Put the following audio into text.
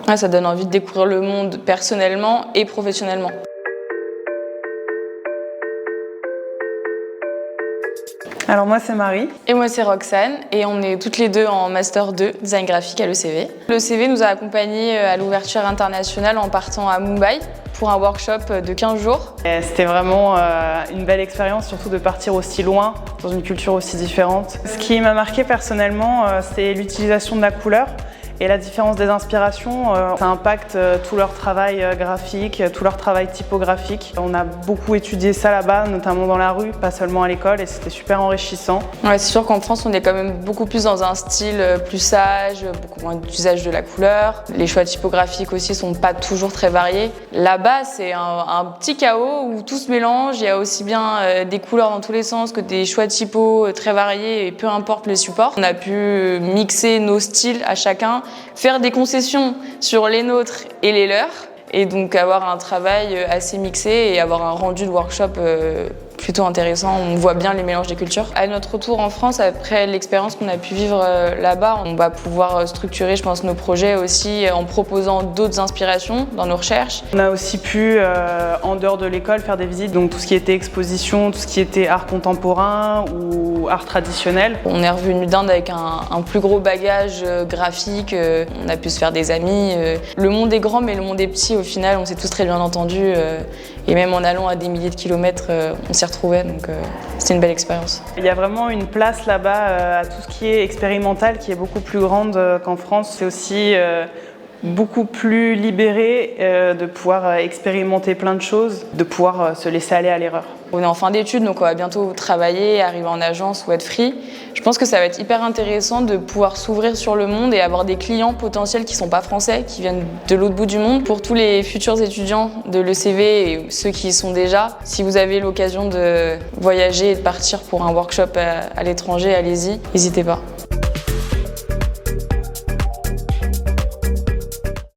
Ouais, ça donne envie de découvrir le monde personnellement et professionnellement. Alors moi c'est Marie. Et moi c'est Roxane et on est toutes les deux en Master 2 Design graphique à l'ECV. L'ECV nous a accompagnés à l'ouverture internationale en partant à Mumbai pour un workshop de 15 jours. C'était vraiment une belle expérience, surtout de partir aussi loin, dans une culture aussi différente. Ce qui m'a marqué personnellement, c'est l'utilisation de la couleur. Et la différence des inspirations, ça impacte tout leur travail graphique, tout leur travail typographique. On a beaucoup étudié ça là-bas, notamment dans la rue, pas seulement à l'école, et c'était super enrichissant. Ouais, c'est sûr qu'en France, on est quand même beaucoup plus dans un style plus sage, beaucoup moins d'usage de la couleur. Les choix typographiques aussi sont pas toujours très variés. Là-bas, c'est un petit chaos où tout se mélange. Il y a aussi bien des couleurs dans tous les sens que des choix typos très variés, et peu importe les supports. On a pu mixer nos styles à chacun, faire des concessions sur les nôtres et les leurs, et donc avoir un travail assez mixé et avoir un rendu de workshop plutôt intéressant. On voit bien les mélanges des cultures. À notre retour en France, après l'expérience qu'on a pu vivre là-bas, on va pouvoir structurer, je pense, nos projets aussi en proposant d'autres inspirations dans nos recherches. On a aussi pu, en dehors de l'école, faire des visites, donc tout ce qui était exposition, tout ce qui était art contemporain ou art traditionnel. On est revenu d'Inde avec un plus gros bagage graphique, on a pu se faire des amis. Le monde est grand mais le monde est petit au final, on s'est tous très bien entendus. Et même en allant à des milliers de kilomètres, on s'y retrouvait, donc c'était une belle expérience. Il y a vraiment une place là-bas à tout ce qui est expérimental qui est beaucoup plus grande qu'en France. C'est aussi beaucoup plus libéré de pouvoir expérimenter plein de choses, de pouvoir se laisser aller à l'erreur. On est en fin d'études, donc on va bientôt travailler, arriver en agence ou être free. Je pense que ça va être hyper intéressant de pouvoir s'ouvrir sur le monde et avoir des clients potentiels qui ne sont pas français, qui viennent de l'autre bout du monde. Pour tous les futurs étudiants de l'ECV et ceux qui y sont déjà, si vous avez l'occasion de voyager et de partir pour un workshop à l'étranger, allez-y, n'hésitez pas.